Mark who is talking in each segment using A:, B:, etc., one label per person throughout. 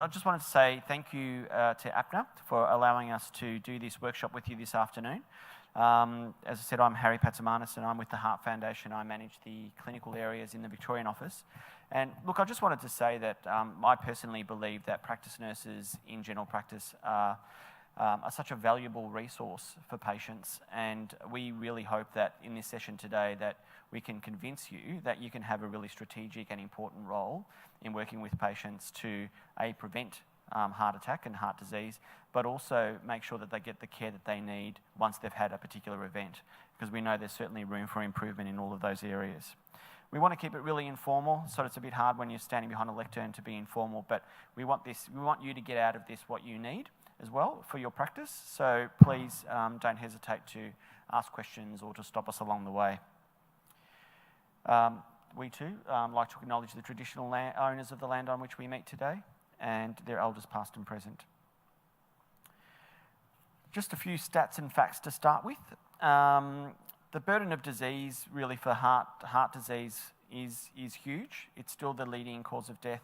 A: I just wanted to say thank you to APNA for allowing us to do this workshop with you this afternoon. As I said, I'm Harry Patsamanis and I'm with the Heart Foundation. I manage the clinical areas in the Victorian office. And look, I just wanted to say that I personally believe that practice nurses in general practice are such a valuable resource for patients, and we really hope that in this session today that we can convince you that you can have a really strategic and important role in working with patients to prevent heart attack and heart disease, but also make sure that they get the care that they need once they've had a particular event, because we know there's certainly room for improvement in all of those areas. We want to keep it really informal, so it's a bit hard when you're standing behind a lectern to be informal, but we want you to get out of this what you need as well for your practice, so please don't hesitate to ask questions or to stop us along the way. We too like to acknowledge the traditional owners of the land on which we meet today and their elders past and present. Just a few stats and facts to start with. The burden of disease really for heart disease is huge. It's still the leading cause of death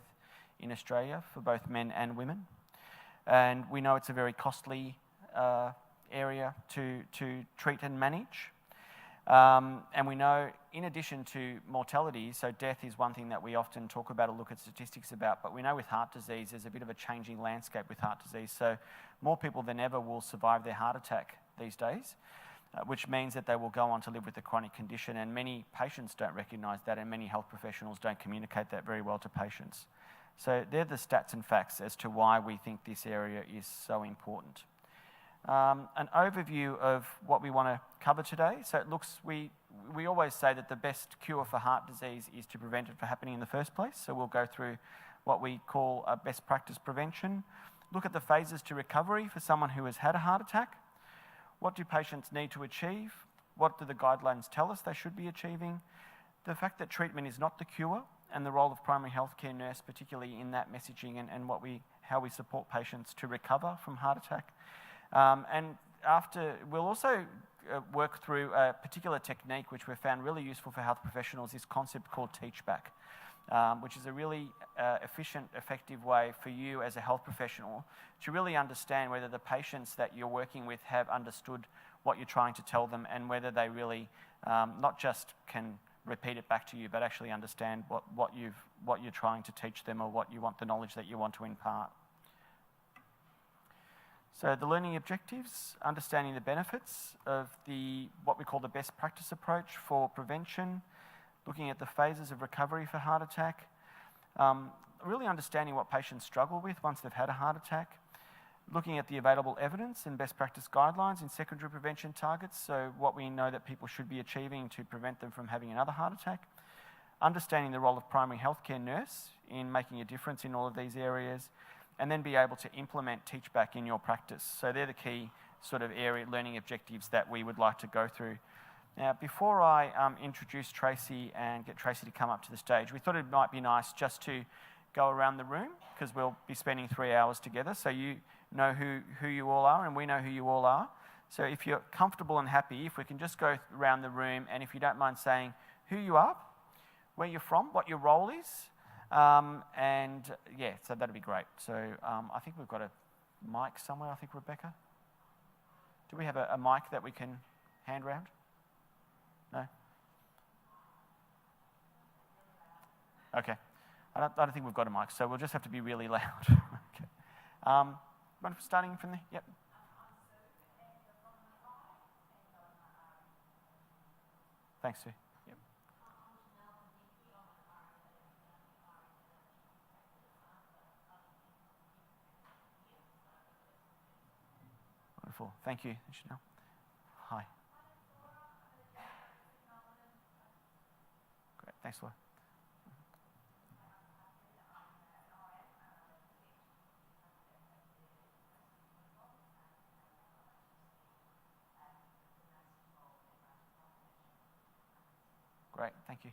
A: in Australia for both men and women. And we know it's a very costly area to treat and manage. And we know, in addition to mortality, so death is one thing that we often talk about or look at statistics about, but we know with heart disease there's a bit of a changing landscape with heart disease. So more people than ever will survive their heart attack these days, which means that they will go on to live with a chronic condition, and many patients don't recognise that, and many health professionals don't communicate that very well to patients. So they're the stats and facts as to why we think this area is so important. An overview of what we want to cover today. So it looks, we always say that the best cure for heart disease is to prevent it from happening in the first place. So we'll go through what we call a best practice prevention. Look at the phases to recovery for someone who has had a heart attack. What do patients need to achieve? What do the guidelines tell us they should be achieving? The fact that treatment is not the cure, and the role of primary healthcare nurse, particularly in that messaging and how we support patients to recover from heart attack. And after, we'll also work through a particular technique which we've found really useful for health professionals, this concept called teach back, which is a really efficient, effective way for you as a health professional to really understand whether the patients that you're working with have understood what you're trying to tell them, and whether they really not just can repeat it back to you, but actually understand what you're trying to teach them, or what you want, the knowledge that you want to impart. So the learning objectives, understanding the benefits of what we call the best practice approach for prevention, looking at the phases of recovery for heart attack, really understanding what patients struggle with once they've had a heart attack, looking at the available evidence and best practice guidelines in secondary prevention targets, so what we know that people should be achieving to prevent them from having another heart attack, understanding the role of primary healthcare nurse in making a difference in all of these areas, and then be able to implement teach back in your practice. So they're the key sort of learning objectives that we would like to go through. Now, before I introduce Tracey and get Tracey to come up to the stage, we thought it might be nice just to go around the room, because we'll be spending 3 hours together, so you know who you all are, and we know who you all are. So if you're comfortable and happy, if we can just go around the room, and if you don't mind saying who you are, where you're from, what your role is, and yeah, so that'd be great. So I think we've got a mic somewhere, I think, Rebecca. Do we have a mic that we can hand round? No? Okay. I don't think we've got a mic, so we'll just have to be really loud. Okay. Starting from there? Yep. Thanks, Sue. Yep. Wonderful. Thank you, Chanel. Hi. Great. Thanks, Laura. Great, thank you.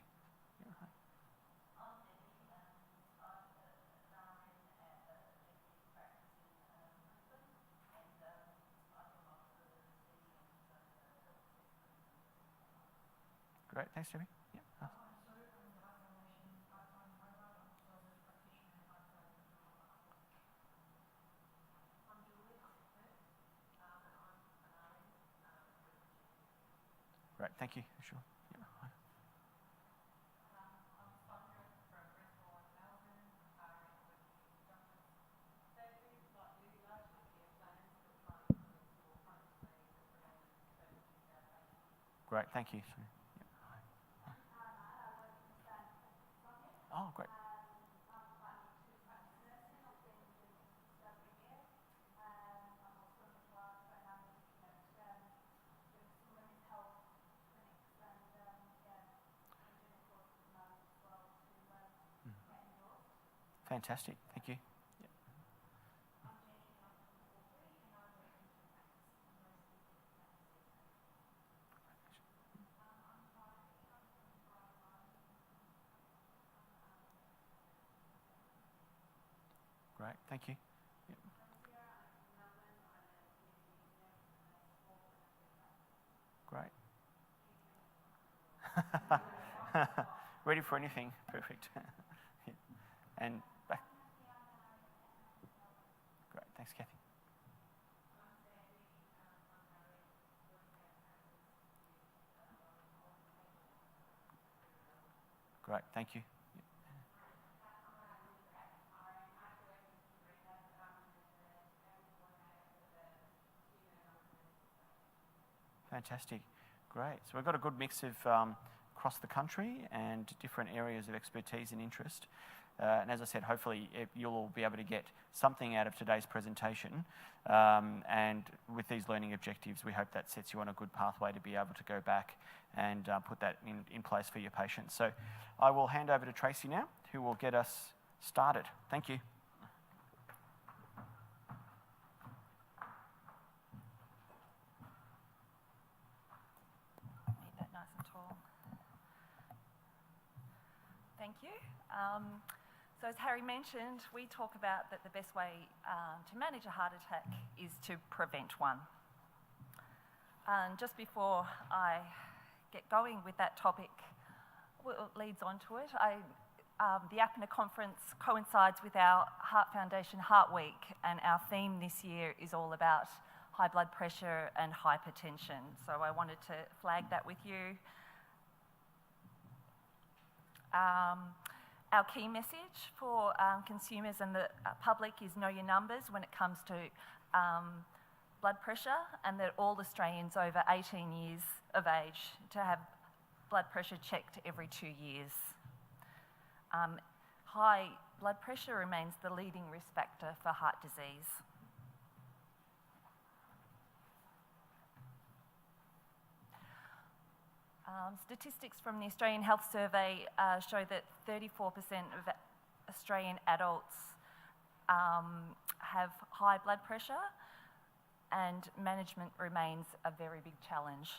A: Great, thanks, Jimmy. Yeah. Great, thank you. Sure. Yeah. Great, thank you. Sorry. Yeah. Oh, great. Fantastic, thank you. Yeah. Great, thank you. Yeah. Great. Ready for anything, perfect. Yeah. And back. Great, thanks, Kathy. Great, thank you. Yeah. Fantastic, great. So we've got a good mix of across the country and different areas of expertise and interest. And as I said, hopefully you'll all be able to get something out of today's presentation. And with these learning objectives, we hope that sets you on a good pathway to be able to go back and put that in place for your patients. So I will hand over to Tracey now, who will get us started. Thank you.
B: Make that nice and tall. Thank you. So as Harry mentioned, we talk about that the best way to manage a heart attack is to prevent one. And just before I get going with that topic, well, it leads on to it. The APNA Conference coincides with our Heart Foundation Heart Week, and our theme this year is all about high blood pressure and hypertension. So I wanted to flag that with you. Our key message for consumers and the public is know your numbers when it comes to blood pressure, and that all Australians over 18 years of age to have blood pressure checked every 2 years. High blood pressure remains the leading risk factor for heart disease. Statistics from the Australian Health Survey show that 34% of Australian adults have high blood pressure, and management remains a very big challenge.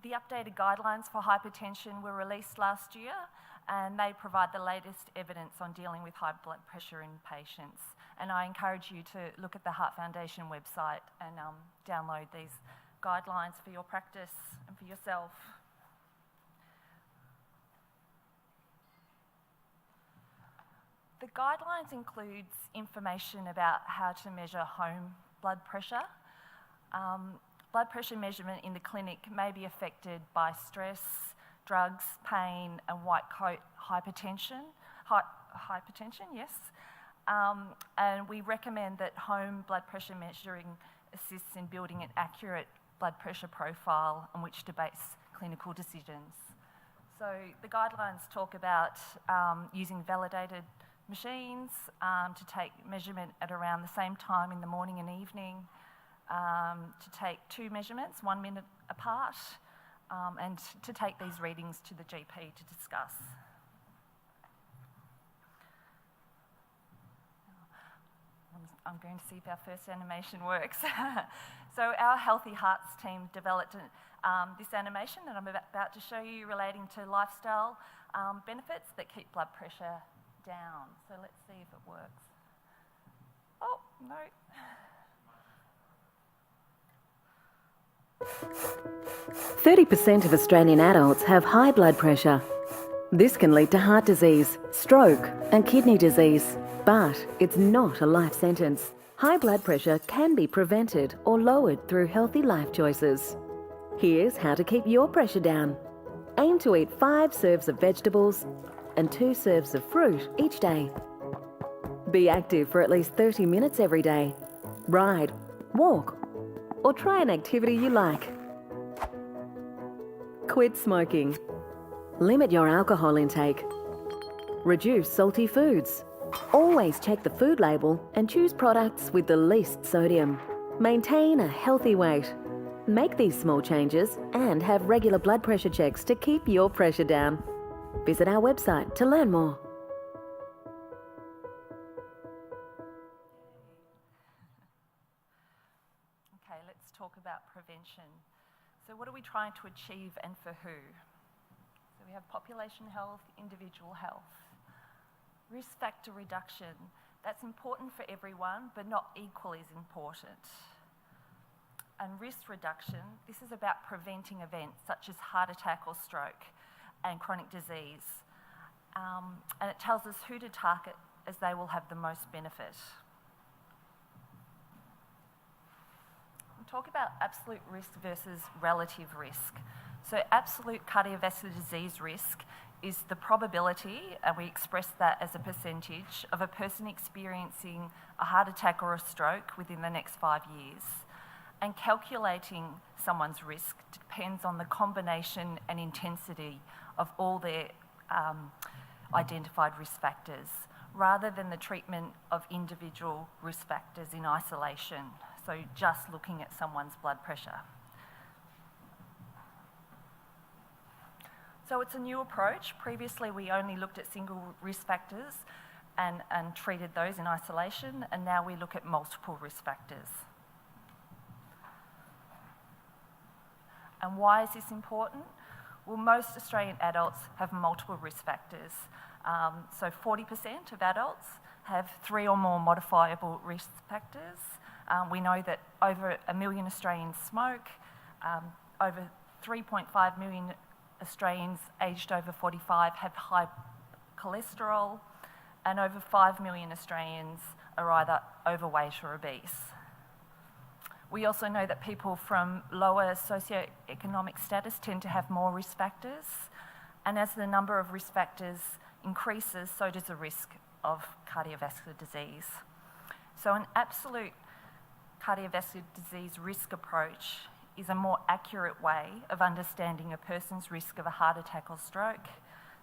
B: The updated guidelines for hypertension were released last year, and they provide the latest evidence on dealing with high blood pressure in patients. And I encourage you to look at the Heart Foundation website and download these guidelines for your practice and for yourself. The guidelines includes information about how to measure home blood pressure. Blood pressure measurement in the clinic may be affected by stress, drugs, pain, and white coat hypertension. Hypertension, yes. And we recommend that home blood pressure measuring assists in building an accurate blood pressure profile on which to base clinical decisions. So the guidelines talk about using validated machines to take measurement at around the same time in the morning and evening, to take 2 measurements, 1 minute apart, and to take these readings to the GP to discuss. I'm going to see if our first animation works. So our Healthy Hearts team developed this animation that I'm about to show you relating to lifestyle benefits that keep blood pressure down. So let's see if it works. Oh, no.
C: 30% of Australian adults have high blood pressure. This can lead to heart disease, stroke, and kidney disease, but it's not a life sentence. High blood pressure can be prevented or lowered through healthy life choices. Here's how to keep your pressure down. Aim to eat 5 serves of vegetables and 2 serves of fruit each day. Be active for at least 30 minutes every day. Ride, walk, or try an activity you like. Quit smoking. Limit your alcohol intake. Reduce salty foods. Always check the food label and choose products with the least sodium. Maintain a healthy weight. Make these small changes and have regular blood pressure checks to keep your pressure down. Visit our website to learn more.
B: Okay, let's talk about prevention. So what are we trying to achieve and for who? So we have population health, individual health. Risk factor reduction, that's important for everyone, but not equally as important. And risk reduction, this is about preventing events such as heart attack or stroke and chronic disease. And it tells us who to target as they will have the most benefit. We'll talk about absolute risk versus relative risk. So absolute cardiovascular disease risk is the probability, and we express that as a percentage, of a person experiencing a heart attack or a stroke within the next 5 years. And calculating someone's risk depends on the combination and intensity of all their identified risk factors, rather than the treatment of individual risk factors in isolation, so just looking at someone's blood pressure. So it's a new approach. Previously, we only looked at single risk factors and treated those in isolation, and now we look at multiple risk factors. And why is this important? Well, most Australian adults have multiple risk factors. So 40% of adults have 3 or more modifiable risk factors. We know that over 1 million Australians smoke, over 3.5 million Australians aged over 45 have high cholesterol, and over 5 million Australians are either overweight or obese. We also know that people from lower socioeconomic status tend to have more risk factors, and as the number of risk factors increases, so does the risk of cardiovascular disease. So an absolute cardiovascular disease risk approach is a more accurate way of understanding a person's risk of a heart attack or stroke.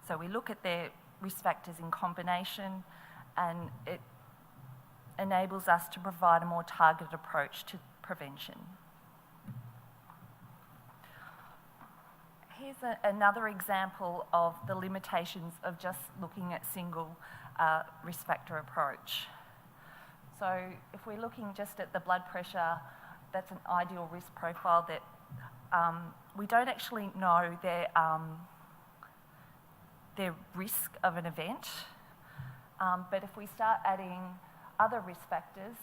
B: So we look at their risk factors in combination, and it enables us to provide a more targeted approach to prevention. Here's another example of the limitations of just looking at single risk factor approach. So if we're looking just at the blood pressure, that's an ideal risk profile that we don't actually know their risk of an event. But if we start adding other risk factors,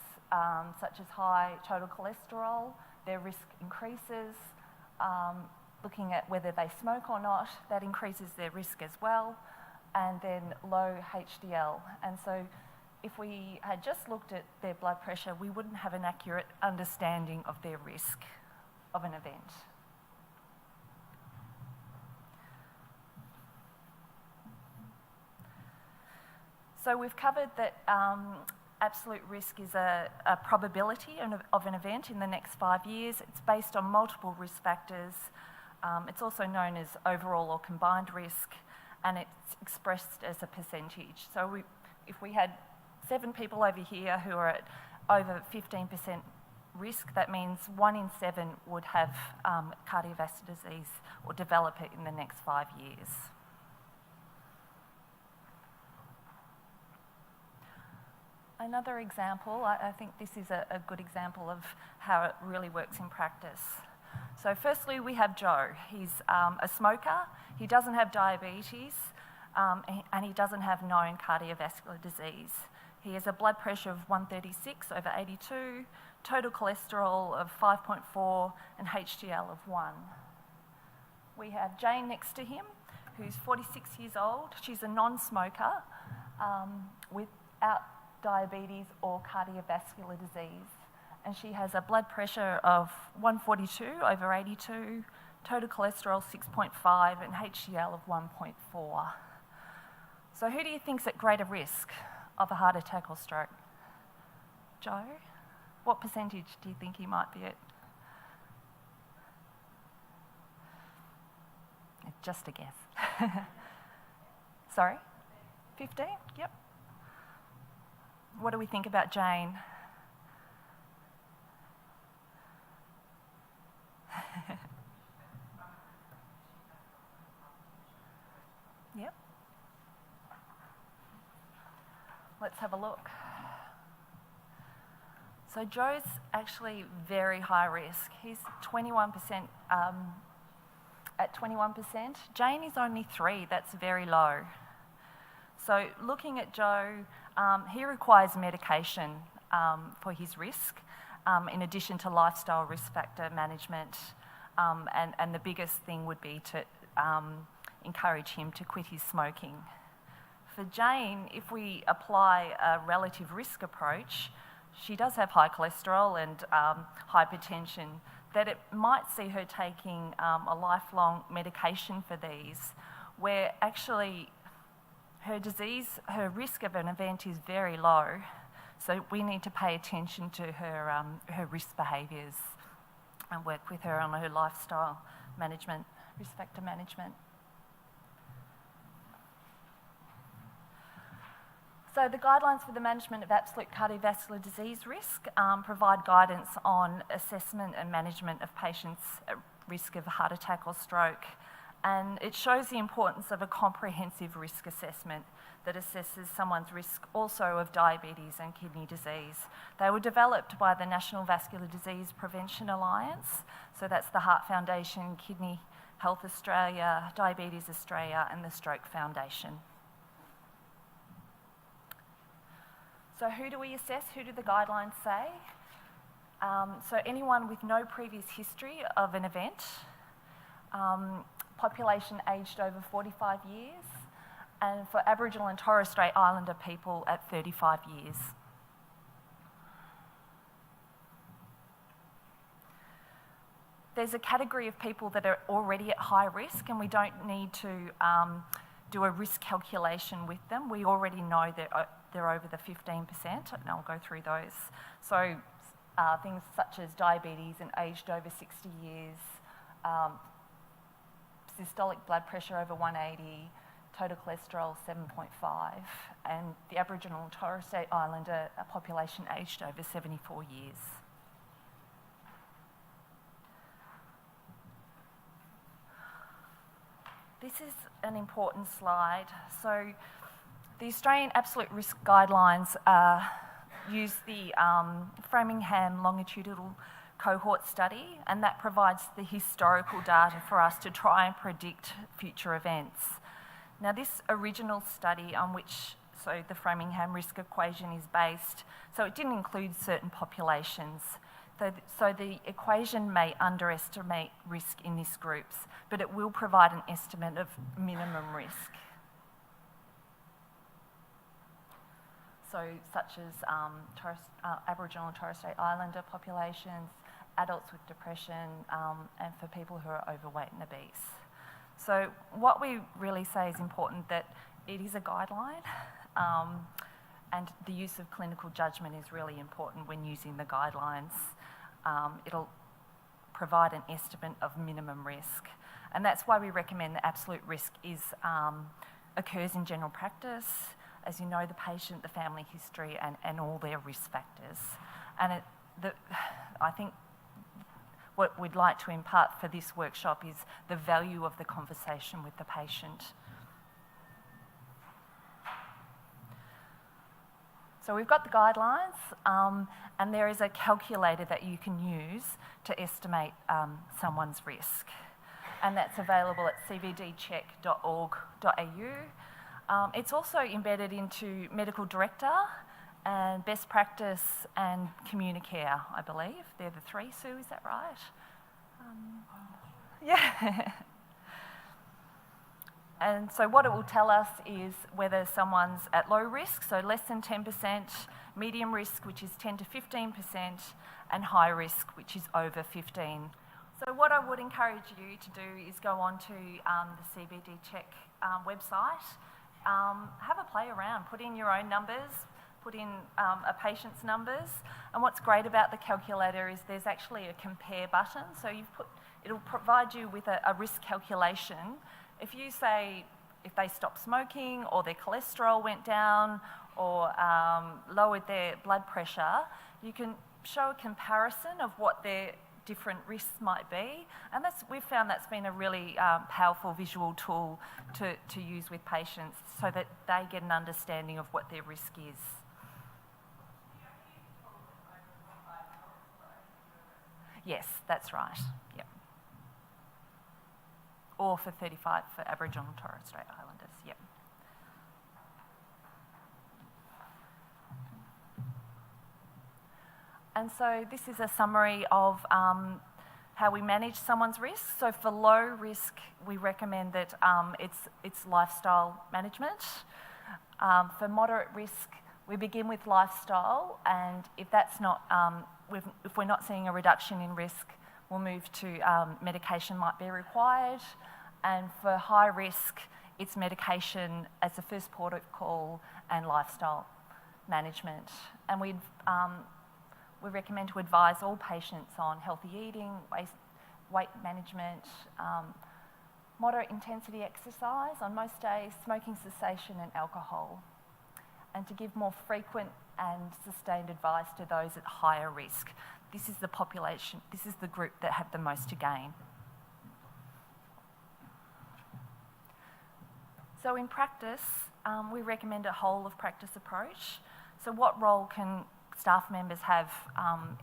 B: such as high total cholesterol, their risk increases. Looking at whether they smoke or not, that increases their risk as well. And then low HDL. And so if we had just looked at their blood pressure, we wouldn't have an accurate understanding of their risk of an event. So we've covered that absolute risk is a probability of an event in the next 5 years. It's based on multiple risk factors. It's also known as overall or combined risk, and it's expressed as a percentage. So if we had 7 people over here who are at over 15% risk, that means 1 in 7 would have cardiovascular disease or develop it in the next 5 years. Another example, I think this is a good example of how it really works in practice. So firstly, we have Joe. He's a smoker, he doesn't have diabetes, and he doesn't have known cardiovascular disease. He has a blood pressure of 136 over 82, total cholesterol of 5.4, and HDL of 1. We have Jane next to him, who's 46 years old. She's a non-smoker without diabetes or cardiovascular disease. And she has a blood pressure of 142/82, total cholesterol 6.5 and HDL of 1.4. So who do you think's at greater risk of a heart attack or stroke? Joe? What percentage do you think he might be at? Just a guess. Sorry? 15? Yep. What do we think about Jane? Yep. Let's have a look. So Joe's actually very high risk. He's 21%, at 21%. Jane is only 3%, that's very low. So looking at Joe, he requires medication for his risk, in addition to lifestyle risk factor management, and the biggest thing would be to encourage him to quit his smoking. For Jane, if we apply a relative risk approach, she does have high cholesterol and hypertension, that it might see her taking a lifelong medication for these, where actually her disease, her risk of an event is very low. So we need to pay attention to her risk behaviours and work with her on her lifestyle management, risk factor management. So the guidelines for the management of absolute cardiovascular disease risk provide guidance on assessment and management of patients at risk of a heart attack or stroke. And it shows the importance of a comprehensive risk assessment that assesses someone's risk also of diabetes and kidney disease. They were developed by the National Vascular Disease Prevention Alliance. So that's the Heart Foundation, Kidney Health Australia, Diabetes Australia, and the Stroke Foundation. So who do we assess? Who do the guidelines say? So anyone with no previous history of an event, population aged over 45 years, and for Aboriginal and Torres Strait Islander people at 35 years. There's a category of people that are already at high risk, and we don't need to do a risk calculation with them. We already know that they're over the 15%, and I'll go through those. So things such as diabetes and aged over 60 years, systolic blood pressure over 180, total cholesterol 7.5, and the Aboriginal and Torres Strait Islander population aged over 74 years. This is an important slide. So the Australian Absolute Risk Guidelines use the Framingham longitudinal cohort study, and that provides the historical data for us to try and predict future events. Now, this original study on which the Framingham risk equation is based, so it didn't include certain populations. So the equation may underestimate risk in these groups, but it will provide an estimate of minimum risk. So such as Aboriginal and Torres Strait Islander populations, adults with depression, and for people who are overweight and obese. So what we really say is important that it is a guideline, and the use of clinical judgment is really important when using the guidelines. It'll provide an estimate of minimum risk. And that's why we recommend that absolute risk occurs in general practice, as you know the patient, the family history, and all their risk factors. And I think what we'd like to impart for this workshop is the value of the conversation with the patient. So we've got the guidelines, and there is a calculator that you can use to estimate someone's risk. And that's available at cvdcheck.org.au. It's also embedded into Medical Director and Best Practice and Communicare, I believe. They're the three, Sue, is that right? Yeah. And so what it will tell us is whether someone's at low risk, so less than 10%, medium risk, which is 10 to 15%, and high risk, which is over 15. So what I would encourage you to do is go on to the CBD Check website, have a play around, put in your own numbers, put in a patient's numbers, and what's great about the calculator is there's actually a compare button, so it'll provide you with a risk calculation. If you say, if they stopped smoking or their cholesterol went down or lowered their blood pressure, you can show a comparison of what their different risks might be, and we've found that's been a really powerful visual tool to use with patients so that they get an understanding of what their risk is. Yes, that's right. Yep. Or for 35 for Aboriginal and Torres Strait Islanders. Yep. And so this is a summary of how we manage someone's risk. So for low risk, we recommend that it's lifestyle management. For moderate risk, we begin with lifestyle, and if that's not, if we're not seeing a reduction in risk, we'll move to medication might be required. And for high risk, it's medication as the first port of call and lifestyle management. And we recommend to advise all patients on healthy eating, weight management, moderate intensity exercise on most days, smoking cessation and alcohol, and to give more frequent and sustained advice to those at higher risk. This is the population, this is the group that have the most to gain. So in practice, we recommend a whole of practice approach. So what role can staff members have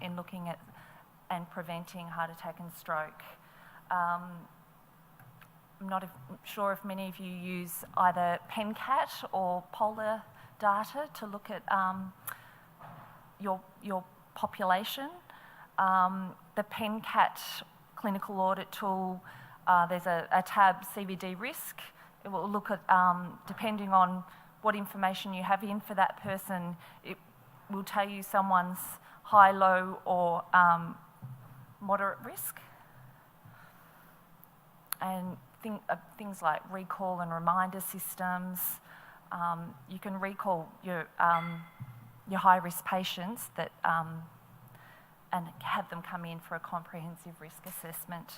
B: in looking at and preventing heart attack and stroke? I'm not sure if many of you use either PenCat or Polar data to look at your population. The PenCat clinical audit tool, there's a tab, CVD risk. It will look at, depending on what information you have in for that person, it will tell you someone's high, low, or moderate risk. And things like recall and reminder systems. You can recall your high-risk patients that, and have them come in for a comprehensive risk assessment.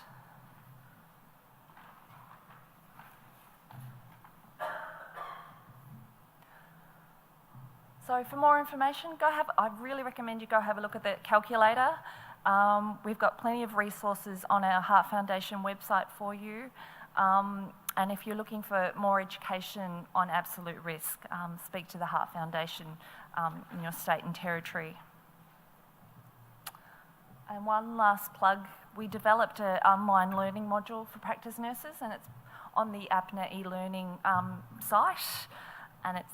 B: So for more information, I really recommend you go have a look at the calculator. We've got plenty of resources on our Heart Foundation website for you. And if you're looking for more education on absolute risk, speak to the Heart Foundation in your state and territory. And one last plug, we developed an online learning module for practice nurses, and it's on the APNA e-learning site, and it's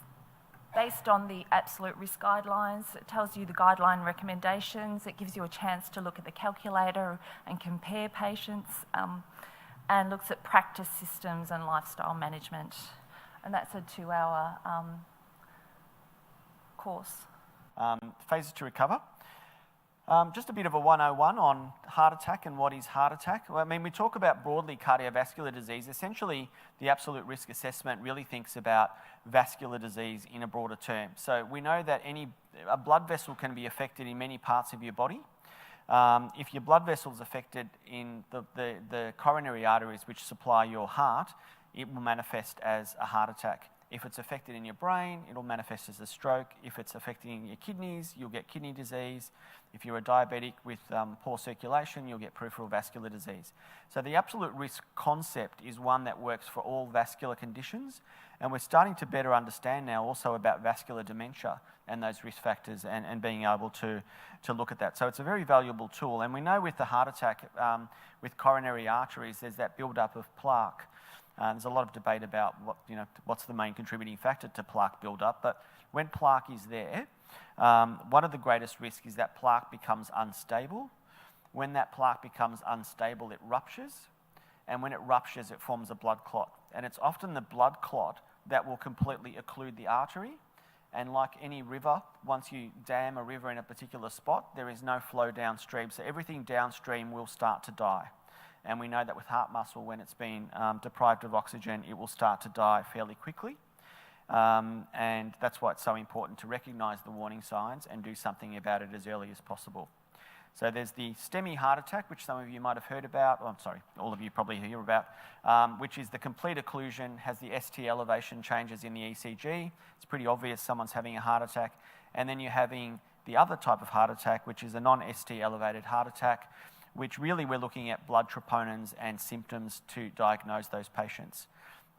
B: based on the absolute risk guidelines. It tells you the guideline recommendations. It gives you a chance to look at the calculator and compare patients, and looks at practice systems and lifestyle management. And that's a 2-hour course.
A: Phases to recover. Just a bit of a 101 on heart attack and what is heart attack. Well, I mean, we talk about broadly cardiovascular disease. Essentially, the absolute risk assessment really thinks about vascular disease in a broader term. So we know that a blood vessel can be affected in many parts of your body. If your blood vessel is affected in the coronary arteries which supply your heart, it will manifest as a heart attack. If it's affected in your brain, it'll manifest as a stroke. If it's affecting your kidneys, you'll get kidney disease. If you're a diabetic with poor circulation, you'll get peripheral vascular disease. So the absolute risk concept is one that works for all vascular conditions, and we're starting to better understand now also about vascular dementia and those risk factors and being able to look at that. So it's a very valuable tool, and we know with the heart attack, with coronary arteries, there's that build-up of plaque. There's a lot of debate about what's the main contributing factor to plaque build-up, but when plaque is there, one of the greatest risks is that plaque becomes unstable. When that plaque becomes unstable, it ruptures, and when it ruptures, it forms a blood clot. And it's often the blood clot that will completely occlude the artery. And like any river, once you dam a river in a particular spot, there is no flow downstream. So everything downstream will start to die. And we know that with heart muscle, when it's been deprived of oxygen, it will start to die fairly quickly. And that's why it's so important to recognise the warning signs and do something about it as early as possible. So there's the STEMI heart attack, which some of you might have heard about. I'm sorry, all of you probably hear about, which is the complete occlusion, has the ST elevation changes in the ECG. It's pretty obvious someone's having a heart attack. And then you're having the other type of heart attack, which is a non-ST elevated heart attack, which really we're looking at blood troponins and symptoms to diagnose those patients.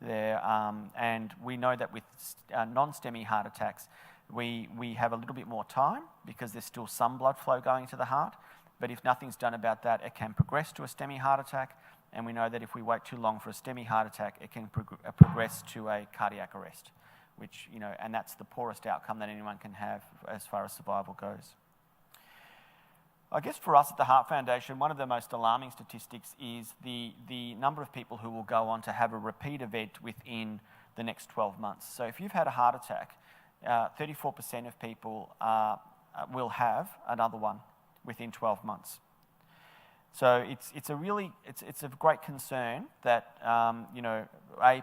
A: And we know that with non-STEMI heart attacks, we have a little bit more time because there's still some blood flow going to the heart. But if nothing's done about that, it can progress to a STEMI heart attack. And we know that if we wait too long for a STEMI heart attack, it can progress to a cardiac arrest, which, and that's the poorest outcome that anyone can have as far as survival goes. I guess for us at the Heart Foundation, one of the most alarming statistics is the number of people who will go on to have a repeat event within the next 12 months. So if you've had a heart attack, 34% of people will have another one within 12 months. So it's a great concern that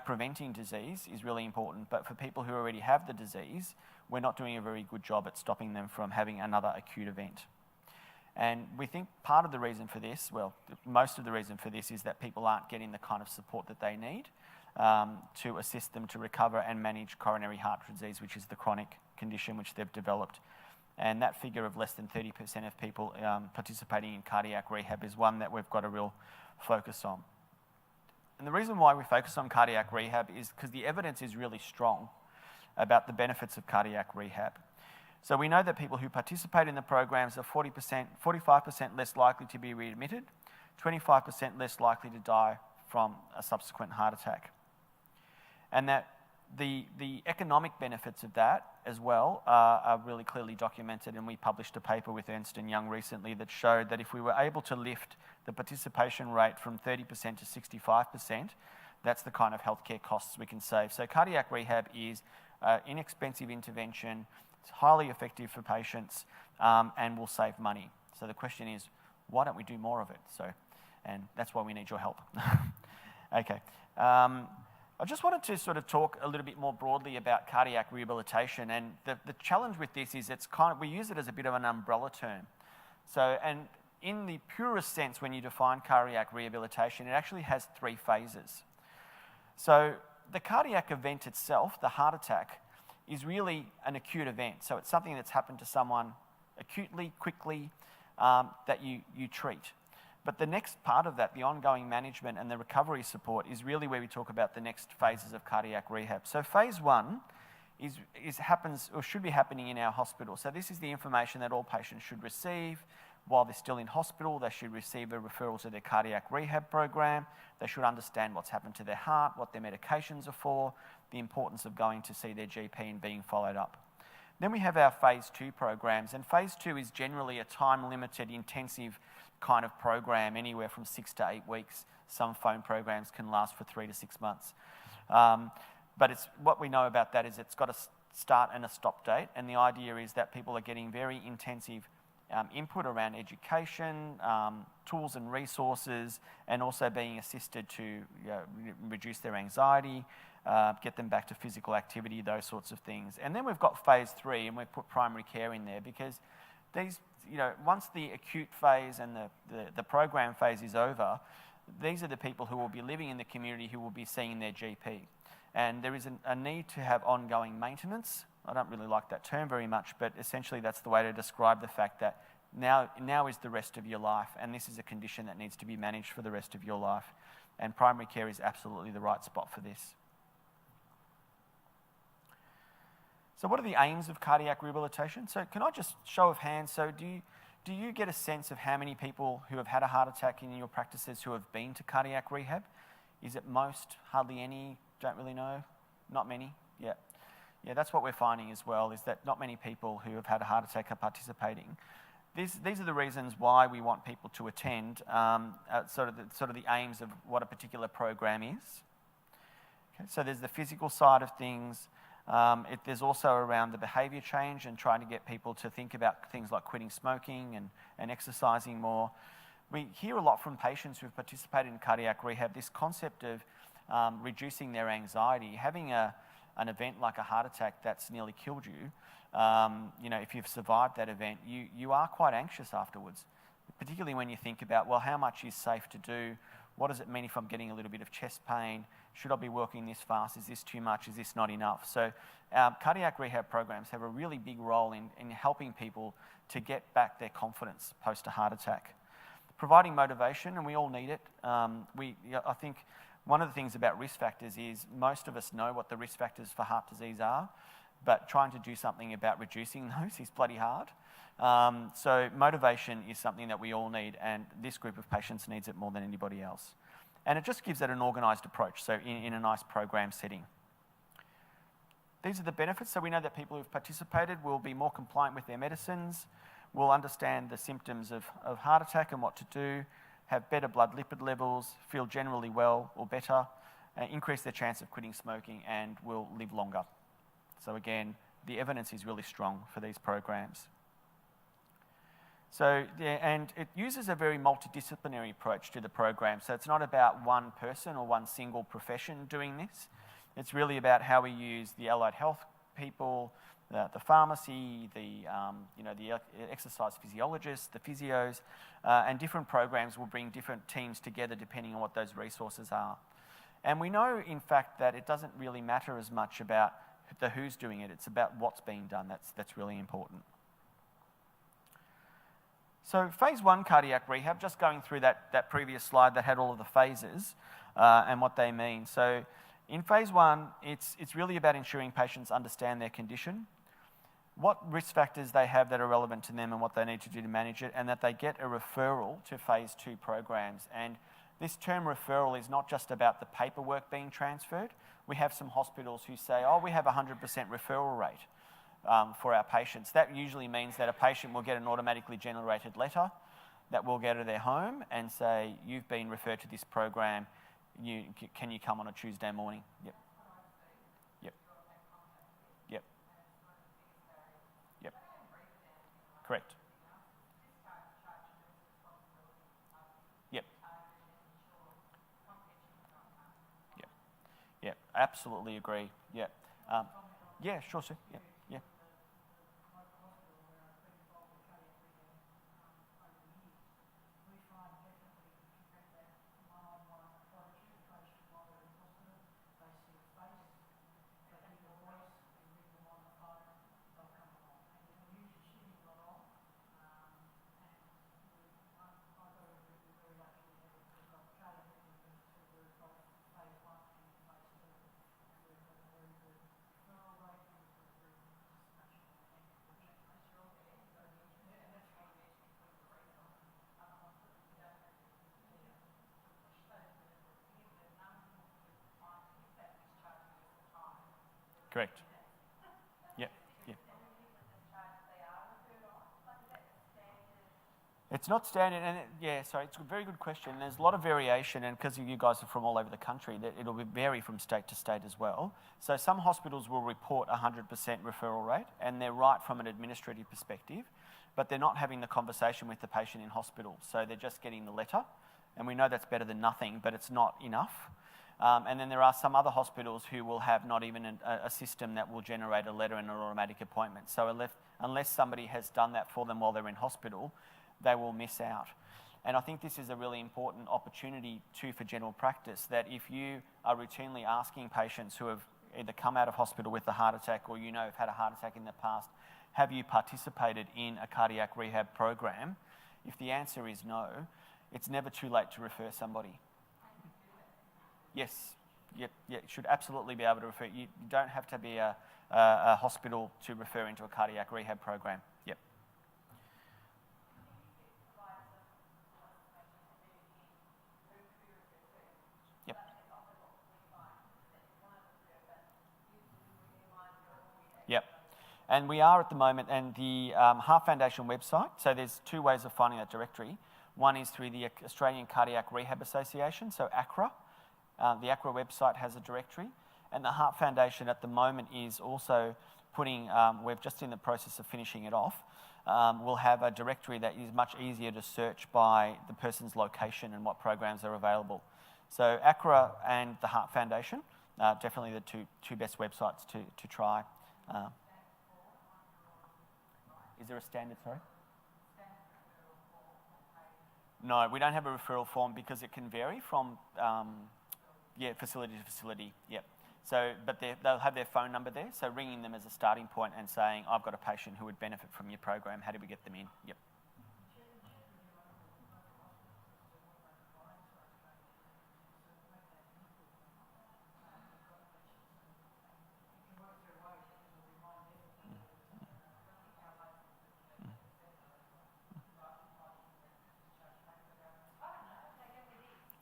A: preventing disease is really important, but for people who already have the disease, we're not doing a very good job at stopping them from having another acute event. And we think part of the reason for this, well, most of the reason for this is that people aren't getting the kind of support that they need to assist them to recover and manage coronary heart disease, which is the chronic condition which they've developed. And that figure of less than 30% of people participating in cardiac rehab is one that we've got a real focus on. And the reason why we focus on cardiac rehab is because the evidence is really strong about the benefits of cardiac rehab. So we know that people who participate in the programs are 45% less likely to be readmitted, 25% less likely to die from a subsequent heart attack. And that the economic benefits of that as well are really clearly documented, and we published a paper with Ernst & Young recently that showed that if we were able to lift the participation rate from 30% to 65%, that's the kind of healthcare costs we can save. So cardiac rehab is an inexpensive intervention, it's highly effective for patients, and will save money. So the question is, why don't we do more of it? And that's why we need your help. Okay. I just wanted to sort of talk a little bit more broadly about cardiac rehabilitation, and the challenge with this is we use it as a bit of an umbrella term. So, and in the purest sense, when you define cardiac rehabilitation, it actually has 3 phases. So the cardiac event itself, the heart attack, is really an acute event. So it's something that's happened to someone acutely, quickly, that you treat. But the next part of that, the ongoing management and the recovery support, is really where we talk about the next phases of cardiac rehab. So phase 1 happens or should be happening in our hospital. So this is the information that all patients should receive while they're still in hospital. They should receive a referral to their cardiac rehab program. They should understand what's happened to their heart, what their medications are for, the importance of going to see their GP and being followed up. Then we have our phase 2 programs, and phase 2 is generally a time-limited, intensive kind of program, anywhere from 6 to 8 weeks. Some phone programs can last for 3 to 6 months. But what we know about that is it's got a start and a stop date, and the idea is that people are getting very intensive input around education, tools and resources, and also being assisted to reduce their anxiety, get them back to physical activity, those sorts of things. And then we've got phase 3, and we've put primary care in there because these, once the acute phase and the program phase is over, these are the people who will be living in the community who will be seeing their GP. And there is a need to have ongoing maintenance. I don't really like that term very much, but essentially that's the way to describe the fact that now is the rest of your life, and this is a condition that needs to be managed for the rest of your life. And primary care is absolutely the right spot for this. So what are the aims of cardiac rehabilitation? So can I just show of hands, so do you get a sense of how many people who have had a heart attack in your practices who have been to cardiac rehab? Is it most, hardly any, don't really know? Not many? Yeah. Yeah, that's what we're finding as well, is that not many people who have had a heart attack are participating. these are the reasons why we want people to attend, sort of the aims of what a particular program is. Okay, so there's the physical side of things. There's also around the behaviour change and trying to get people to think about things like quitting smoking and exercising more. We hear a lot from patients who've participated in cardiac rehab, this concept of reducing their anxiety. Having an event like a heart attack that's nearly killed you, if you've survived that event, you are quite anxious afterwards, particularly when you think about, well, how much is safe to do? What does it mean if I'm getting a little bit of chest pain? Should I be working this fast? Is this too much? Is this not enough? So cardiac rehab programs have a really big role in helping people to get back their confidence post a heart attack. Providing motivation, and we all need it. I think one of the things about risk factors is most of us know what the risk factors for heart disease are, but trying to do something about reducing those is bloody hard. So motivation is something that we all need, and this group of patients needs it more than anybody else. And it just gives it an organised approach, so in a nice program setting. These are the benefits. So we know that people who've participated will be more compliant with their medicines, will understand the symptoms of heart attack and what to do, have better blood lipid levels, feel generally well or better, increase their chance of quitting smoking, and will live longer. So again, the evidence is really strong for these programs. So, and it uses a very multidisciplinary approach to the program. So it's not about one person or one single profession doing this. It's really about how we use the allied health people, the pharmacy, the exercise physiologists, the physios, and different programs will bring different teams together depending on what those resources are. And we know, in fact, that it doesn't really matter as much about the who's doing it. It's about what's being done. That's really important. So phase 1 cardiac rehab, just going through that previous slide that had all of the phases and what they mean. So in phase 1, it's really about ensuring patients understand their condition, what risk factors they have that are relevant to them and what they need to do to manage it, and that they get a referral to phase 2 programs. And this term referral is not just about the paperwork being transferred. We have some hospitals who say, oh, we have a 100% referral rate for our patients. That usually means that a patient will get an automatically generated letter that will go to their home and say, you've been referred to this program, can you come on a Tuesday morning? Yep. Yep. Yep. Yep. Correct. Yep. Yep. Yep. Absolutely agree. Yep. Yeah, sure, sir. Yep. Yeah. Correct. Yep. Yep. It's not standard, and it's a very good question. There's a lot of variation, and because you guys are from all over the country, that it'll vary from state to state as well. So some hospitals will report 100% referral rate, and they're right from an administrative perspective, but they're not having the conversation with the patient in hospital. So they're just getting the letter, and we know that's better than nothing, but it's not enough. And then there are some other hospitals who will have not even a system that will generate a letter and an automatic appointment. So unless somebody has done that for them while they're in hospital, they will miss out. And I think this is a really important opportunity too for general practice, that if you are routinely asking patients who have either come out of hospital with a heart attack or have had a heart attack in the past, have you participated in a cardiac rehab program? If the answer is no, it's never too late to refer somebody. Yes, yep, you should absolutely be able to refer. You don't have to be a hospital to refer into a cardiac rehab program. Yep. Yep. Yep. And we are at the moment, and the Heart Foundation website, so there's two ways of finding that directory. One is through the Australian Cardiac Rehab Association, so ACRA. The ACRA website has a directory. And the Heart Foundation at the moment is also putting, we're just in the process of finishing it off, we'll have a directory that is much easier to search by the person's location and what programs are available. So ACRA and the Heart Foundation, definitely the two best websites to try. Is there a standard, sorry? No, we don't have a referral form because it can vary from, facility to facility, yep. So, but they'll have their phone number there, so ringing them as a starting point and saying, I've got a patient who would benefit from your program, how do we get them in? Yep.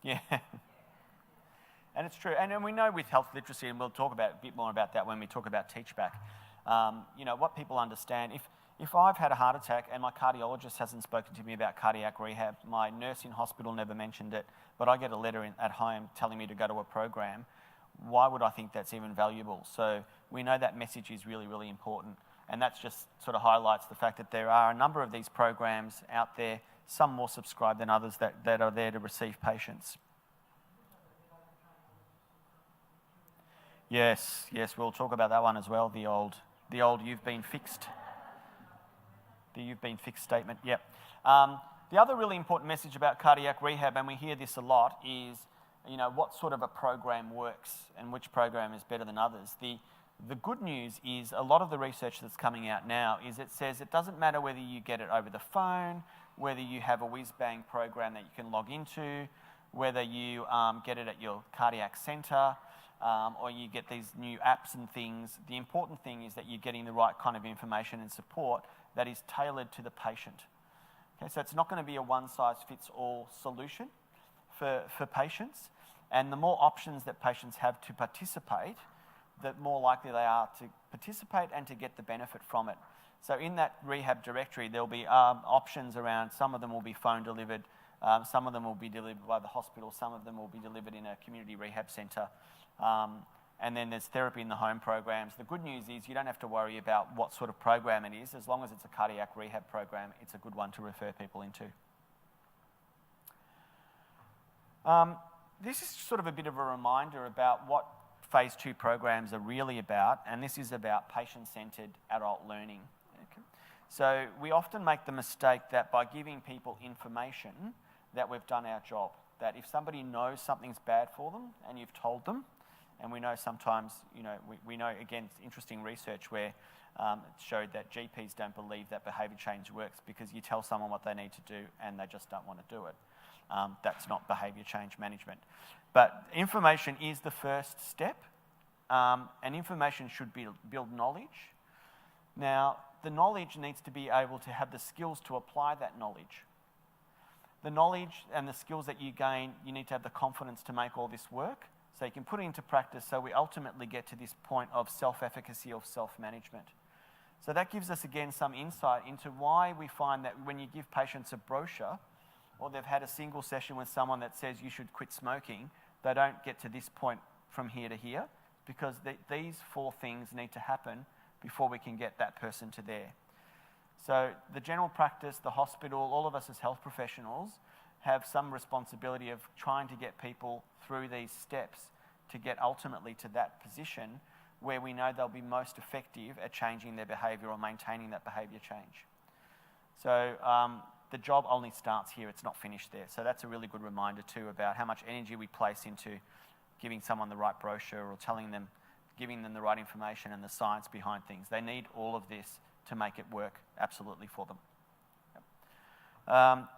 A: Yeah. And it's true. And we know with health literacy, and we'll talk about a bit more about that when we talk about Teach Back, what people understand, if I've had a heart attack and my cardiologist hasn't spoken to me about cardiac rehab, my nurse in hospital never mentioned it, but I get a letter at home telling me to go to a program, why would I think that's even valuable? So we know that message is really, really important. And that just sort of highlights the fact that there are a number of these programs out there, some more subscribed than others, that are there to receive patients. Yes, we'll talk about that one as well, the old you've been fixed. The you've been fixed statement, yep. The other really important message about cardiac rehab, and we hear this a lot, is what sort of a program works and which program is better than others. The good news is a lot of the research that's coming out now is it says it doesn't matter whether you get it over the phone, whether you have a whiz-bang program that you can log into, whether you get it at your cardiac centre, or you get these new apps and things. The important thing is that you're getting the right kind of information and support that is tailored to the patient. Okay, so it's not going to be a one-size-fits-all solution for patients. And the more options that patients have to participate, the more likely they are to participate and to get the benefit from it. So in that rehab directory, there'll be options around, some of them will be phone delivered, some of them will be delivered by the hospital, some of them will be delivered in a community rehab centre. And then there's therapy in the home programs. The good news is you don't have to worry about what sort of program it is. As long as it's a cardiac rehab program, it's a good one to refer people into. This is sort of a bit of a reminder about what Phase 2 programs are really about, and this is about patient-centred adult learning. Okay? So we often make the mistake that by giving people information that we've done our job, that if somebody knows something's bad for them and you've told them, and we know sometimes, we know, again, interesting research where it showed that GPs don't believe that behaviour change works because you tell someone what they need to do and they just don't want to do it. That's not behaviour change management. But information is the first step, and information should build knowledge. Now, the knowledge needs to be able to have the skills to apply that knowledge. The knowledge and the skills that you gain, you need to have the confidence to make all this work, so you can put it into practice so we ultimately get to this point of self-efficacy or self-management. So that gives us, again, some insight into why we find that when you give patients a brochure or they've had a single session with someone that says you should quit smoking, they don't get to this point from here to here, because these 4 things need to happen before we can get that person to there. So the general practice, the hospital, all of us as health professionals have some responsibility of trying to get people through these steps to get ultimately to that position where we know they'll be most effective at changing their behaviour or maintaining that behaviour change. So the job only starts here, it's not finished there. So that's a really good reminder too about how much energy we place into giving someone the right brochure or giving them the right information and the science behind things. They need all of this to make it work absolutely for them.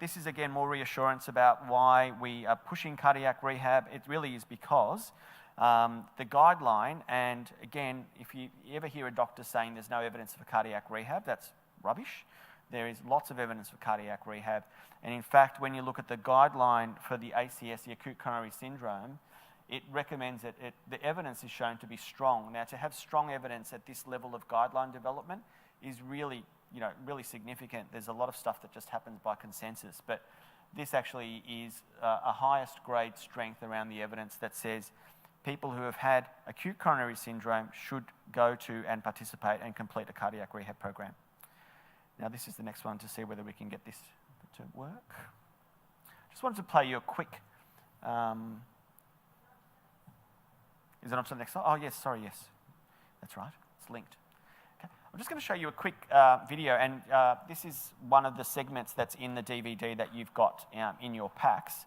A: This is again more reassurance about why we are pushing cardiac rehab. It really is because the guideline, and again, if you ever hear a doctor saying there's no evidence for cardiac rehab, that's rubbish. There is lots of evidence for cardiac rehab. And in fact, when you look at the guideline for the ACS, the acute coronary syndrome, it recommends that the evidence is shown to be strong. Now, to have strong evidence at this level of guideline development is really, really significant. There's a lot of stuff that just happens by consensus, but this actually is a highest grade strength around the evidence that says people who have had acute coronary syndrome should go to and participate and complete a cardiac rehab program. Now, this is the next one to see whether we can get this to work. Just wanted to play you a quick... is it on to the next slide? Oh, yes, sorry, yes. That's right, it's linked. Okay. I'm just going to show you a quick video, and this is one of the segments that's in the DVD that you've got in your packs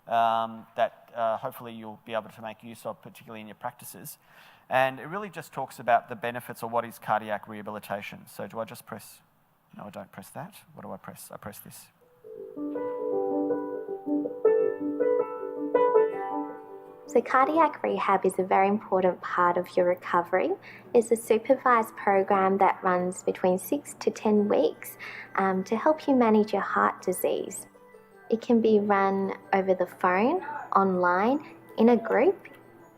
A: that hopefully you'll be able to make use of, particularly in your practices. And it really just talks about the benefits of what is cardiac rehabilitation. So do I just press... No, I don't press that. What do I press? I press this.
D: So cardiac rehab is a very important part of your recovery. It's a supervised program that runs between 6 to 10 weeks to help you manage your heart disease. It can be run over the phone, online, in a group,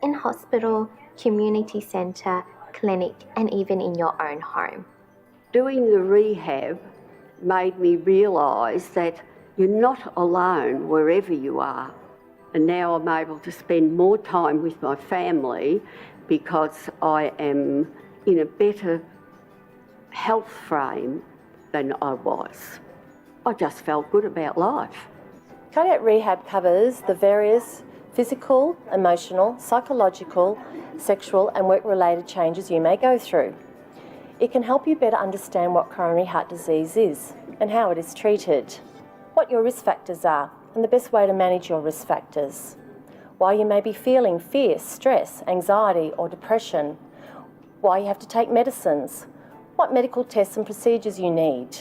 D: in hospital, community centre, clinic, and even in your own home.
E: Doing the rehab made me realise that you're not alone wherever you are. And now I'm able to spend more time with my family because I am in a better health frame than I was. I just felt good about life.
F: Cardiac rehab covers the various physical, emotional, psychological, sexual and work-related changes you may go through. It can help you better understand what coronary heart disease is and how it is treated, what your risk factors are and the best way to manage your risk factors, why you may be feeling fear, stress, anxiety or depression, why you have to take medicines, what medical tests and procedures you need,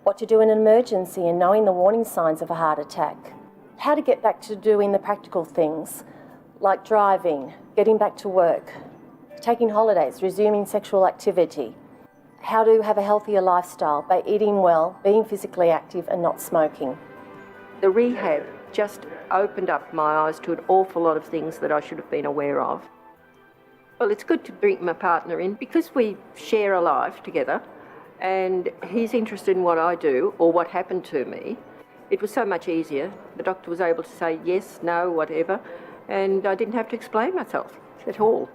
F: what to do in an emergency and knowing the warning signs of a heart attack, how to get back to doing the practical things like driving, getting back to work, taking holidays, resuming sexual activity, how to have a healthier lifestyle by eating well, being physically active and not smoking.
G: The rehab just opened up my eyes to an awful lot of things that I should have been aware of. Well, it's good to bring my partner in because we share a life together and he's interested in what I do or what happened to me. It was so much easier. The doctor was able to say yes, no, whatever, and I didn't have to explain myself at all.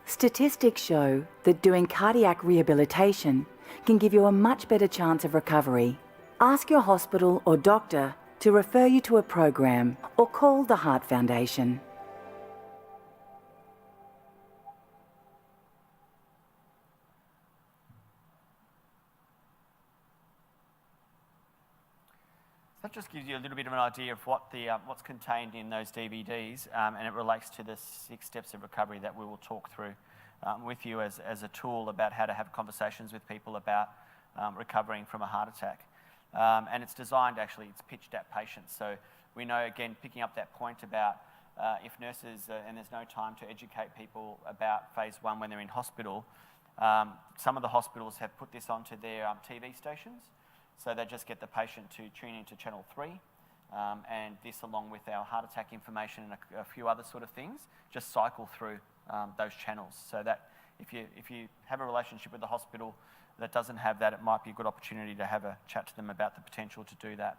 H: Statistics show that doing cardiac rehabilitation can give you a much better chance of recovery. Ask your hospital or doctor to refer you to a program or call the Heart Foundation.
A: That just gives you a little bit of an idea of what what's contained in those DVDs, and it relates to the 6 steps of recovery that we will talk through with you as a tool about how to have conversations with people about recovering from a heart attack. And it's designed, actually, it's pitched at patients. So we know, again, picking up that point about if nurses, and there's no time to educate people about phase 1 when they're in hospital, some of the hospitals have put this onto their TV stations. So they just get the patient to tune into Channel 3, and this, along with our heart attack information and a few other sort of things, just cycle through those channels. So that if you have a relationship with the hospital that doesn't have that, it might be a good opportunity to have a chat to them about the potential to do that.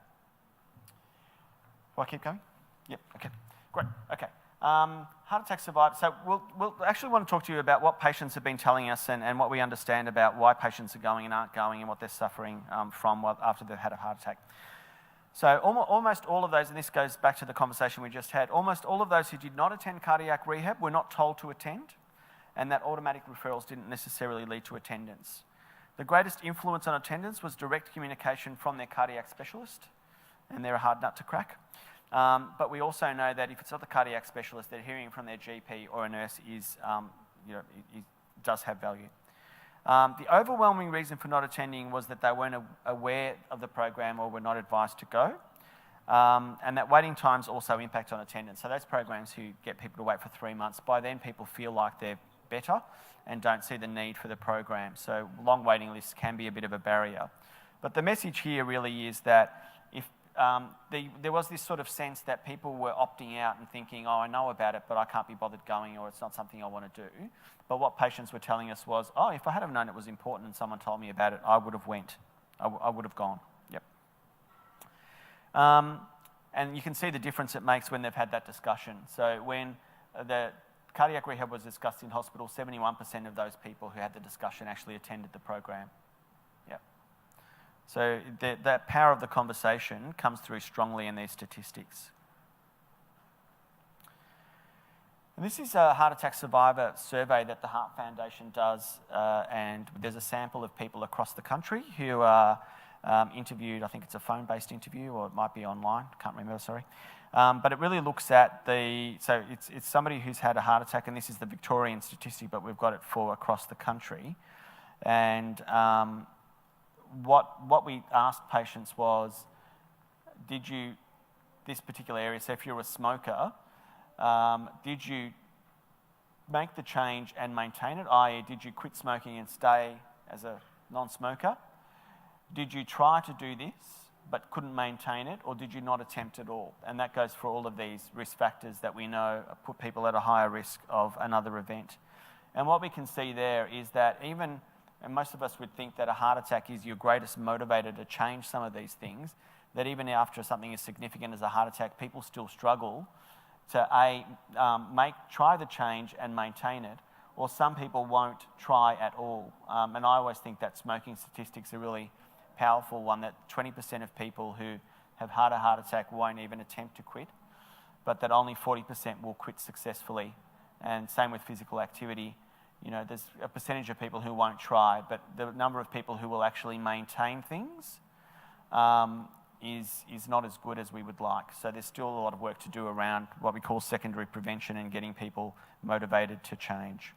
A: Will I keep going? Yep, okay, great, okay. Heart attack survivors. So we'll actually want to talk to you about what patients have been telling us and what we understand about why patients are going and aren't going and what they're suffering from after they've had a heart attack. So almost all of those, and this goes back to the conversation we just had, almost all of those who did not attend cardiac rehab were not told to attend, and that automatic referrals didn't necessarily lead to attendance. The greatest influence on attendance was direct communication from their cardiac specialist, and they're a hard nut to crack. But we also know that if it's not the cardiac specialist, they're hearing from their GP or a nurse it does have value. The overwhelming reason for not attending was that they weren't aware of the program or were not advised to go, and that waiting times also impact on attendance. So those programs who get people to wait for 3 months, by then people feel like they're better and don't see the need for the program. So long waiting lists can be a bit of a barrier. But the message here really is that if there was this sort of sense that people were opting out and thinking, oh, I know about it, but I can't be bothered going, or it's not something I want to do. But what patients were telling us was, oh, if I had have known it was important and someone told me about it, I would have went. I would have gone. Yep. And you can see the difference it makes when they've had that discussion. So when the cardiac rehab was discussed in hospital, 71% of those people who had the discussion actually attended the program. Yep. So that power of the conversation comes through strongly in these statistics. And this is a heart attack survivor survey that the Heart Foundation does, and there's a sample of people across the country who are interviewed. I think it's a phone-based interview, or it might be online, can't remember, sorry. But it really looks at so it's somebody who's had a heart attack, and this is the Victorian statistic, but we've got it for across the country. And what we asked patients was, this particular area, so if you're a smoker, did you make the change and maintain it, i.e. did you quit smoking and stay as a non-smoker? Did you try to do this but couldn't maintain it, or did you not attempt at all? And that goes for all of these risk factors that we know put people at a higher risk of another event. And what we can see there is that even, and most of us would think that a heart attack is your greatest motivator to change some of these things, that even after something as significant as a heart attack, people still struggle to try the change and maintain it, or some people won't try at all. And I always think that smoking statistics are really powerful one, that 20% of people who have had a heart attack won't even attempt to quit, but that only 40% will quit successfully. And same with physical activity. You know, there's a percentage of people who won't try, but the number of people who will actually maintain things is not as good as we would like. So there's still a lot of work to do around what we call secondary prevention and getting people motivated to change.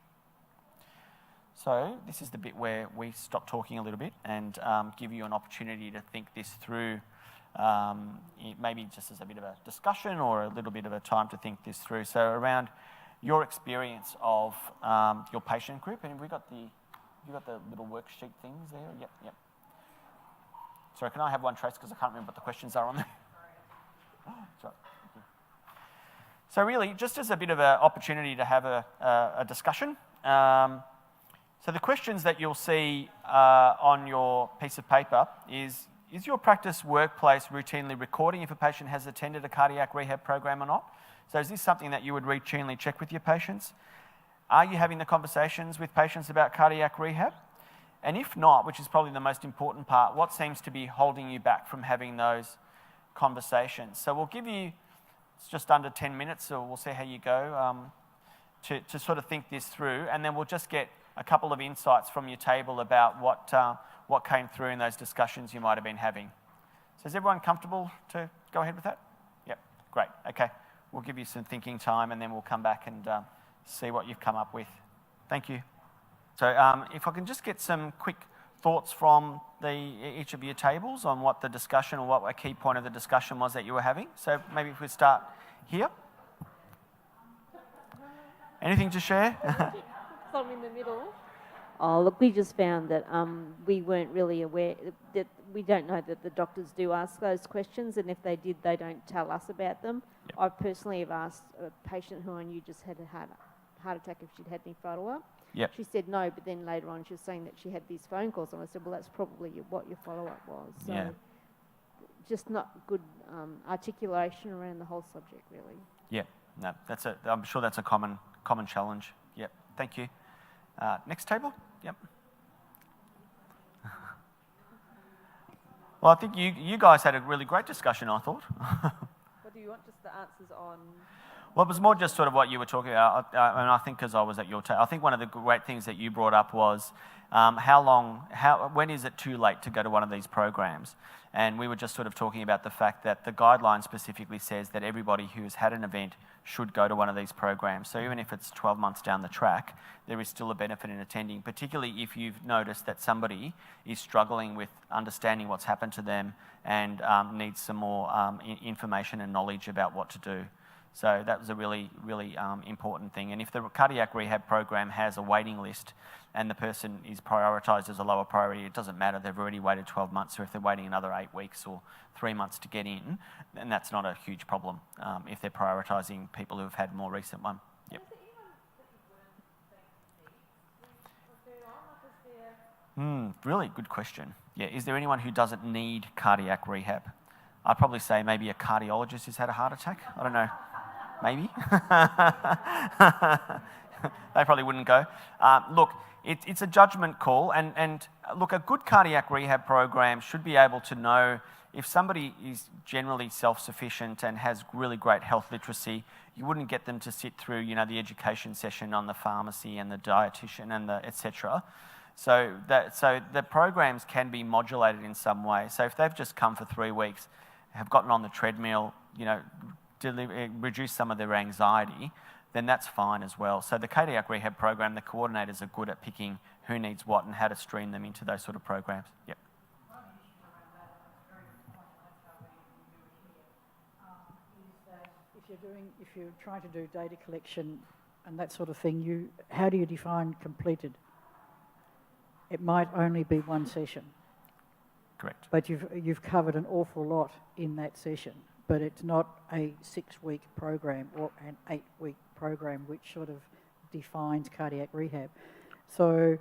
A: So this is the bit where we stop talking a little bit and give you an opportunity to think this through, maybe just as a bit of a discussion or a little bit of a time to think this through. So around your experience of your patient group, and have you got the little worksheet things there? Yep. Sorry, can I have one, Trace, because I can't remember what the questions are on there. Sorry. So really, just as a bit of an opportunity to have a discussion, so the questions that you'll see on your piece of paper is your practice workplace routinely recording if a patient has attended a cardiac rehab program or not? So is this something that you would routinely check with your patients? Are you having the conversations with patients about cardiac rehab? And if not, which is probably the most important part, what seems to be holding you back from having those conversations? So we'll give you, it's just under 10 minutes, so we'll see how you go, to sort of think this through, and then we'll just get a couple of insights from your table about what came through in those discussions you might have been having. So is everyone comfortable to go ahead with that? Yep, great, okay. We'll give you some thinking time and then we'll come back and see what you've come up with. Thank you. So if I can just get some quick thoughts from each of your tables on what the discussion or what a key point of the discussion was that you were having. So maybe if we start here. Anything to share?
I: I'm in the middle. Oh, look, we just found that we weren't really aware, that we don't know that the doctors do ask those questions, and if they did, they don't tell us about them. Yep. I personally have asked a patient who I knew just had a heart attack if she'd had any follow-up. Yep. She said no, but then later on she was saying that she had these phone calls, and I said, well, that's probably what your follow-up was. So yeah. Just not good articulation around the whole subject, really. Yeah, no, I'm sure that's a common challenge. Yep, thank you. Next table. Yep. Well, I think you guys had a really great discussion, I thought.
J: What do you want, just the answers on?
A: Well, it was more just sort of what you were talking about, and I think because I was at your table, I think one of the great things that you brought up was when is it too late to go to one of these programs? And we were just sort of talking about the fact that the guideline specifically says that everybody who's had an event should go to one of these programs. So even if it's 12 months down the track, there is still a benefit in attending, particularly if you've noticed that somebody is struggling with understanding what's happened to them and needs some more information and knowledge about what to do. So that was a really, really important thing. And if the cardiac rehab program has a waiting list and the person is prioritised as a lower priority, it doesn't matter. They've already waited 12 months, or if they're waiting another 8 weeks or 3 months to get in, then that's not a huge problem if they're prioritising people who have had more recent one. Yep. Really good question. Yeah, is there anyone who doesn't need cardiac rehab? I'd probably say maybe a cardiologist who's had a heart attack. I don't know. Maybe. They probably wouldn't go. Look, it's a judgment call, and look, a good cardiac rehab program should be able to know if somebody is generally self-sufficient and has really great health literacy. You wouldn't get them to sit through, the education session on the pharmacy and the dietitian and the etc. So the programs can be modulated in some way. So if they've just come for 3 weeks, have gotten on the treadmill, reduce some of their anxiety, then that's fine as well. So the cardiac rehab program, the coordinators are good at picking who needs what and how to stream them into those sort of programs. Yep.
K: If you're trying to do data collection and that sort of thing, how do you define completed? It might only be one session.
A: Correct.
K: But you've covered an awful lot in that session, but it's not a 6-week program or an 8-week program which sort of defines cardiac rehab. So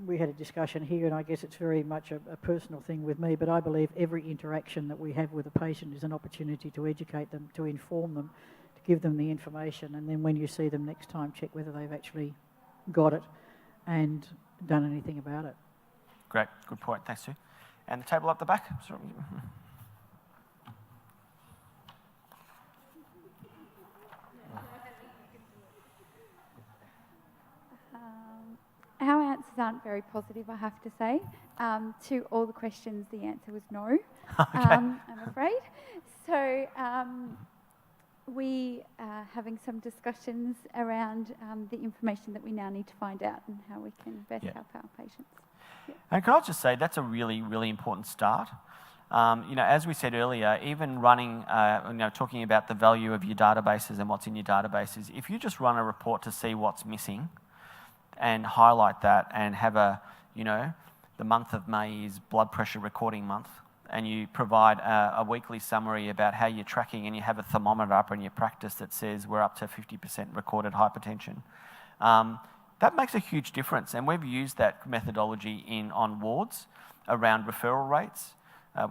K: we had a discussion here, and I guess it's very much a personal thing with me, but I believe every interaction that we have with a patient is an opportunity to educate them, to inform them, to give them the information, and then when you see them next time, check whether they've actually got it and done anything about it.
A: Great, good point. Thanks, Sue. And the table up the back. Sorry.
L: Our answers aren't very positive, I have to say. To all the questions, the answer was no,
A: Okay.
L: I'm afraid. So we are having some discussions around the information that we now need to find out and how we can best help our patients. Yeah.
A: And can I just say that's a really, really important start. As we said earlier, even running, talking about the value of your databases and what's in your databases, if you just run a report to see what's missing and highlight that and have the month of May is blood pressure recording month, and you provide a weekly summary about how you're tracking, and you have a thermometer up in your practice that says we're up to 50% recorded hypertension. That makes a huge difference, and we've used that methodology on wards around referral rates.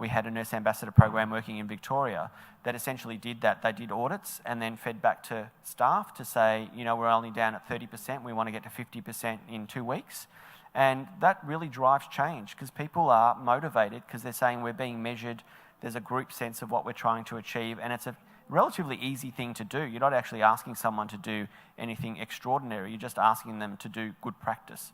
A: We had a nurse ambassador program working in Victoria that essentially did that. They did audits and then fed back to staff to say, we're only down at 30%, we want to get to 50% in 2 weeks. And that really drives change because people are motivated because they're saying we're being measured, there's a group sense of what we're trying to achieve, and it's a relatively easy thing to do. You're not actually asking someone to do anything extraordinary, you're just asking them to do good practice.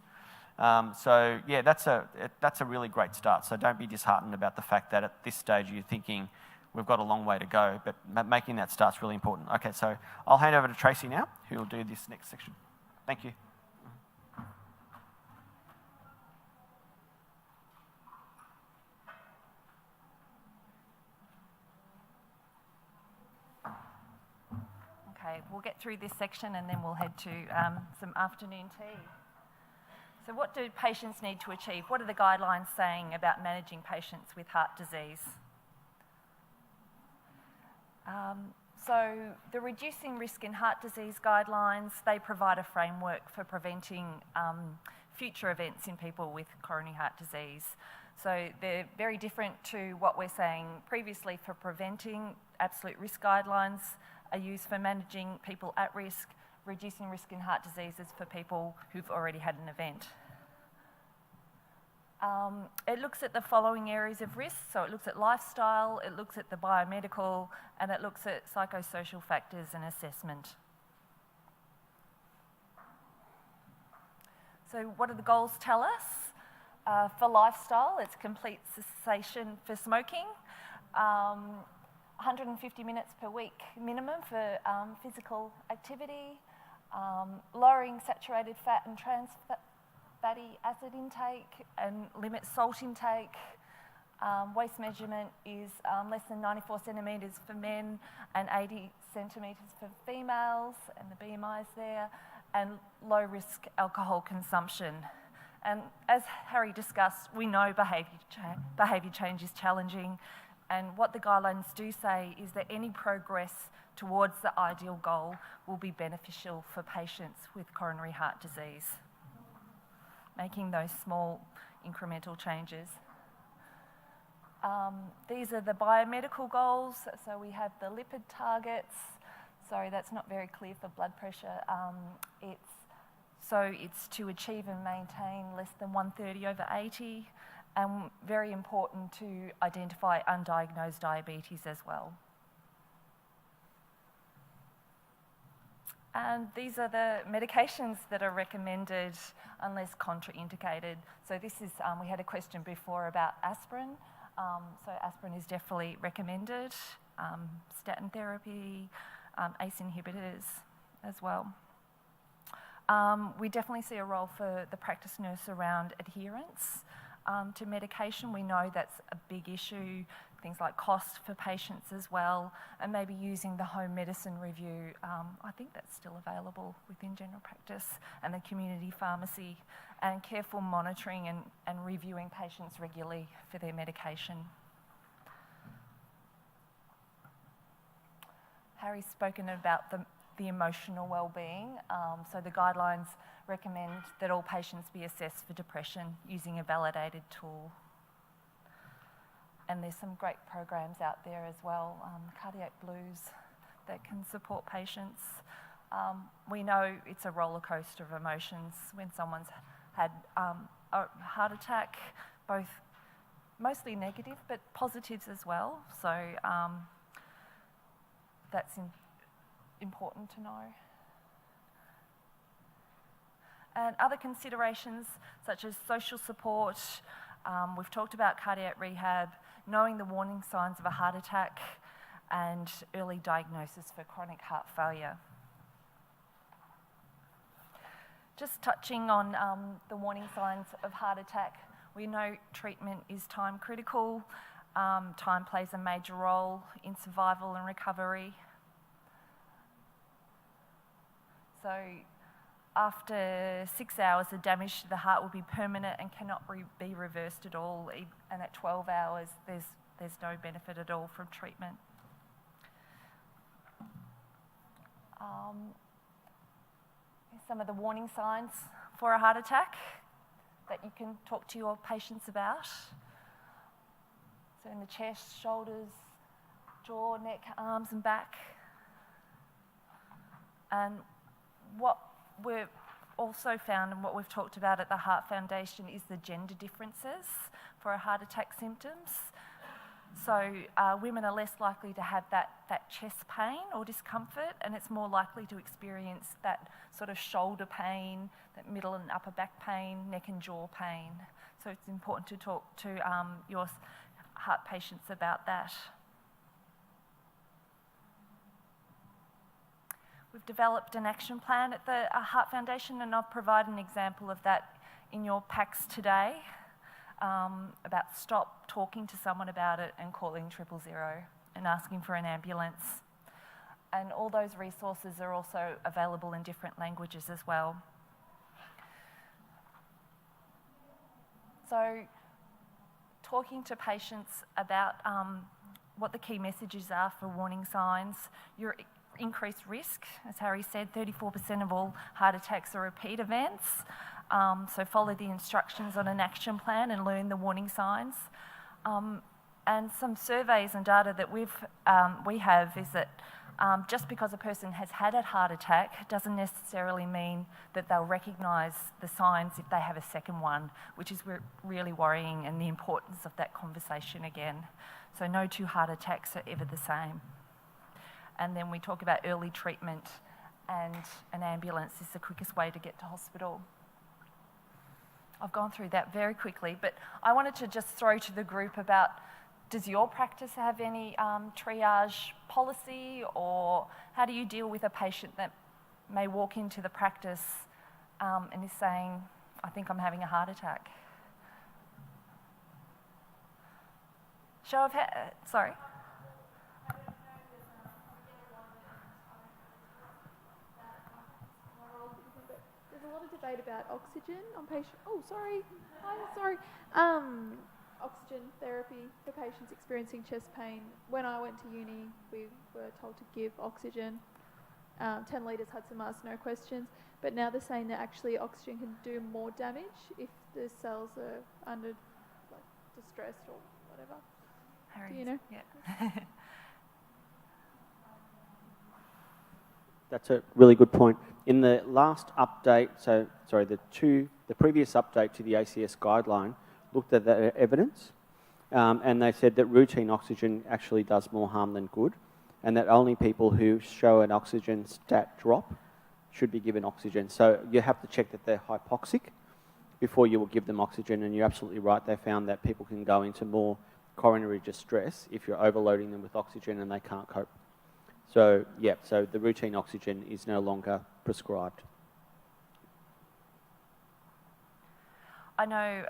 A: That's a really great start. So don't be disheartened about the fact that at this stage you're thinking we've got a long way to go, but making that start's really important. Okay, so I'll hand over to Tracey now, who will do this next section. Thank you.
B: Okay, we'll get through this section and then we'll head to some afternoon tea. So what do patients need to achieve? What are the guidelines saying about managing patients with heart disease? So the Reducing Risk in Heart Disease guidelines, they provide a framework for preventing future events in people with coronary heart disease. So they're very different to what we're saying previously for preventing. Absolute risk guidelines are used for managing people at risk. Reducing risk in heart disease is for people who've already had an event. It looks at the following areas of risk. So it looks at lifestyle, it looks at the biomedical, and it looks at psychosocial factors and assessment. So what do the goals tell us? For lifestyle, it's complete cessation for smoking. 150 minutes per week minimum for physical activity, lowering saturated fat and trans fatty acid intake and limit salt intake, Waist measurement is less than 94 centimetres for men and 80 centimetres for females, and the BMI is there, and low risk alcohol consumption. And as Harry discussed, we know behaviour change is challenging, and what the guidelines do say is that any progress towards the ideal goal will be beneficial for patients with coronary heart disease, making those small incremental changes. These are the biomedical goals. So we have the lipid targets. Sorry, that's not very clear for blood pressure. It's to achieve and maintain less than 130/80, and very important to identify undiagnosed diabetes as well. And these are the medications that are recommended unless contraindicated. So this is, we had a question before about aspirin. So aspirin is definitely recommended, statin therapy, ACE inhibitors as well. We definitely see a role for the practice nurse around adherence to medication. We know that's a big issue, things like cost for patients as well, and maybe using the home medicine review. I think that's still available within general practice, and the community pharmacy, and careful monitoring and reviewing patients regularly for their medication. Harry's spoken about the emotional wellbeing. So the guidelines recommend that all patients be assessed for depression using a validated tool. And there's some great programs out there as well, Cardiac Blues, that can support patients. We know it's a roller coaster of emotions when someone's had a heart attack, both mostly negative, but positives as well. So that's important to know. And other considerations such as social support, we've talked about cardiac rehab, knowing the warning signs of a heart attack, and early diagnosis for chronic heart failure. Just touching on the warning signs of heart attack, we know treatment is time critical. Time plays a major role in survival and recovery. So after 6 hours, the damage to the heart will be permanent and cannot be reversed at all. And at 12 hours, there's no benefit at all from treatment. Some of the warning signs for a heart attack that you can talk to your patients about. So in the chest, shoulders, jaw, neck, arms and back. And what we've also found, and what we've talked about at the Heart Foundation, is the gender differences for a heart attack symptoms. So women are less likely to have that chest pain or discomfort, and it's more likely to experience that sort of shoulder pain, that middle and upper back pain, neck and jaw pain. So it's important to talk to your heart patients about that. We've developed an action plan at the Heart Foundation, and I'll provide an example of that in your packs today, about stop talking to someone about it and calling 000 and asking for an ambulance. And all those resources are also available in different languages as well. So talking to patients about what the key messages are for warning signs, your increased risk, as Harry said, 34% of all heart attacks are repeat events. So follow the instructions on an action plan and learn the warning signs. And some surveys and data that we have is that just because a person has had a heart attack doesn't necessarily mean that they'll recognise the signs if they have a second one, which is really worrying, and the importance of that conversation again. So no two heart attacks are ever the same. And then we talk about early treatment, and an ambulance is the quickest way to get to hospital. I've gone through that very quickly, but I wanted to just throw to the group about, does your practice have any triage policy, or how do you deal with a patient that may walk into the practice and is saying, I think I'm having a heart attack? Show of hands. Sorry.
M: There's a lot of debate about oxygen on patient. Oh, sorry. Hi, sorry. Oxygen therapy for patients experiencing chest pain. When I went to uni, we were told to give oxygen. 10 litres Patsamanis, no questions. But now they're saying that actually oxygen can do more damage if the cells are under distressed or whatever. Do you know?
B: Yeah.
N: That's a really good point. In the last update, the previous update to the ACS guideline looked at that evidence, and they said that routine oxygen actually does more harm than good, and that only people who show an oxygen stat drop should be given oxygen. So you have to check that they're hypoxic before you will give them oxygen, and you're absolutely right. They found that people can go into more coronary distress if you're overloading them with oxygen and they can't cope. So, yeah, so the routine oxygen is no longer prescribed.
B: I know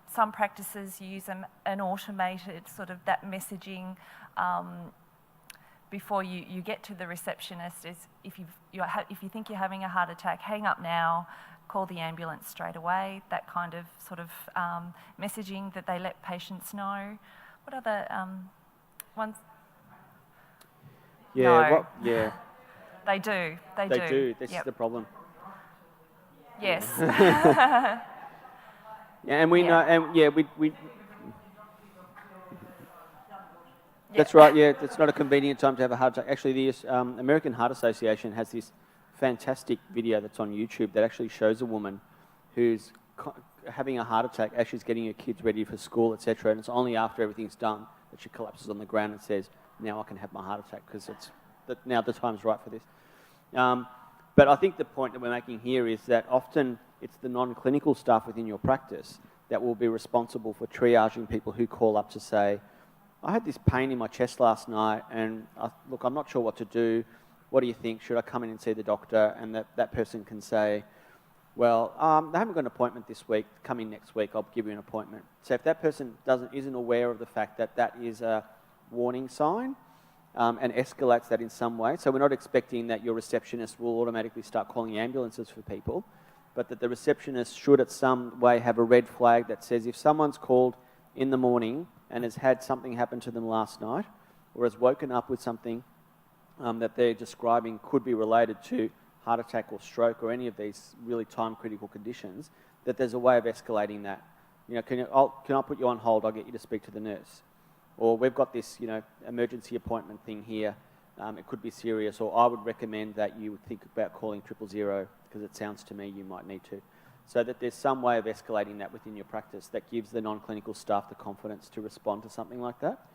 B: some practices use an automated sort of that messaging before you get to the receptionist. Is if you think you're having a heart attack, hang up now, call the ambulance straight away. That kind of sort of messaging that they let patients know. What other ones?
N: Yeah,
B: no.
N: yeah.
B: They do. They
N: do. This is the problem.
B: Yes.
N: Yeah, and we know, and we That's right, yeah, it's not a convenient time to have a heart attack. Actually, the American Heart Association has this fantastic video that's on YouTube that actually shows a woman who's having a heart attack as she's getting her kids ready for school, etc. And it's only after everything's done that she collapses on the ground and says, now I can have my heart attack because now the time's right for this. But I think the point that we're making here is that often it's the non-clinical staff within your practice that will be responsible for triaging people who call up to say, I had this pain in my chest last night and look, I'm not sure what to do. What do you think? Should I come in and see the doctor? And that person can say, well, they haven't got an appointment this week. Come in next week. I'll give you an appointment. So if that person isn't aware of the fact that that is a warning sign and escalates that in some way, so we're not expecting that your receptionist will automatically start calling ambulances for people, but that the receptionist should at some way have a red flag that says if someone's called in the morning and has had something happen to them last night or has woken up with something that they're describing could be related to heart attack or stroke or any of these really time-critical conditions, that there's a way of escalating that. You know, can I put you on hold? I'll get you to speak to the nurse. Or we've got this, emergency appointment thing here. It could be serious. Or I would recommend that you would think about calling 000 because it sounds to me you might need to. So that there's some way of escalating that within your practice that gives the non-clinical staff the confidence to respond to something like that.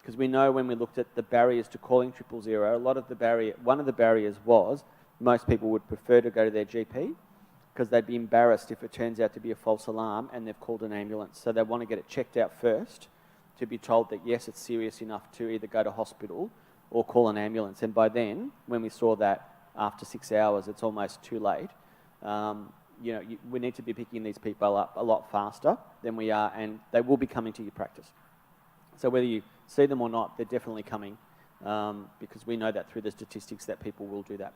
N: Because we know when we looked at the barriers to calling 000, one of the barriers was most people would prefer to go to their GP because they'd be embarrassed if it turns out to be a false alarm and they've called an ambulance. So they want to get it checked out first to be told that, yes, it's serious enough to either go to hospital or call an ambulance. And by then, when we saw that after 6 hours, it's almost too late. We need to be picking these people up a lot faster than we are, and they will be coming to your practice. So whether you see them or not, they're definitely coming because we know that through the statistics that people will do that.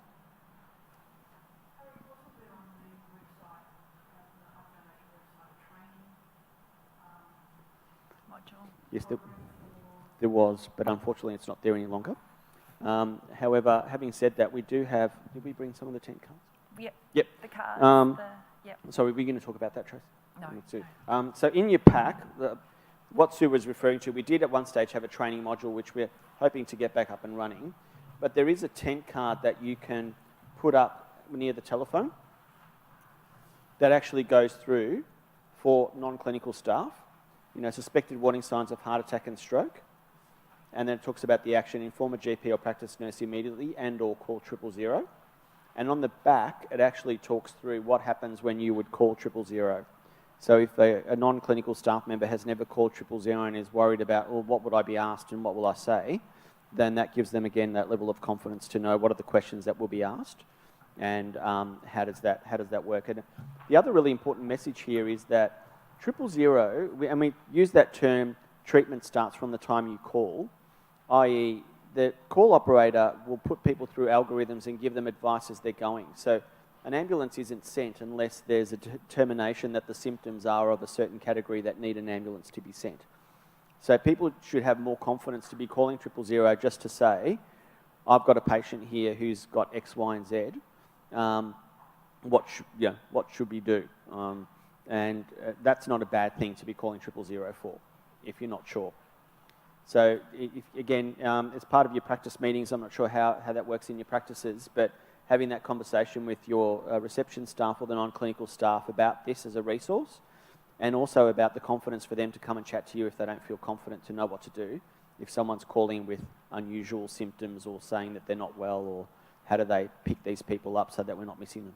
N: Yes, there was, but unfortunately it's not there any longer. However, having said that, we do have... Did we bring some of the tent cards? Yep.
B: The cards.
N: Sorry, were you going to talk about that, Trace?
B: No.
N: So in your pack, what Sue was referring to, we did at one stage have a training module which we're hoping to get back up and running, but there is a tent card that you can put up near the telephone that actually goes through for non-clinical staff, suspected warning signs of heart attack and stroke, and then it talks about the action, inform a GP or practice nurse immediately and or call 000. And on the back, it actually talks through what happens when you would call 000. So if a non-clinical staff member has never called 000 and is worried about, well, what would I be asked and what will I say, then that gives them, again, that level of confidence to know what are the questions that will be asked and how does that work. And the other really important message here is that 000, and we use that term treatment starts from the time you call, i.e. the call operator will put people through algorithms and give them advice as they're going. So an ambulance isn't sent unless there's a determination that the symptoms are of a certain category that need an ambulance to be sent. So people should have more confidence to be calling 000 just to say, I've got a patient here who's got X, Y, and Z. What should we do? And that's not a bad thing to be calling 000 for, if you're not sure. So again, as part of your practice meetings, I'm not sure how that works in your practices, but having that conversation with your reception staff or the non-clinical staff about this as a resource, and also about the confidence for them to come and chat to you if they don't feel confident to know what to do. If someone's calling with unusual symptoms or saying that they're not well, or how do they pick these people up so that we're not missing them.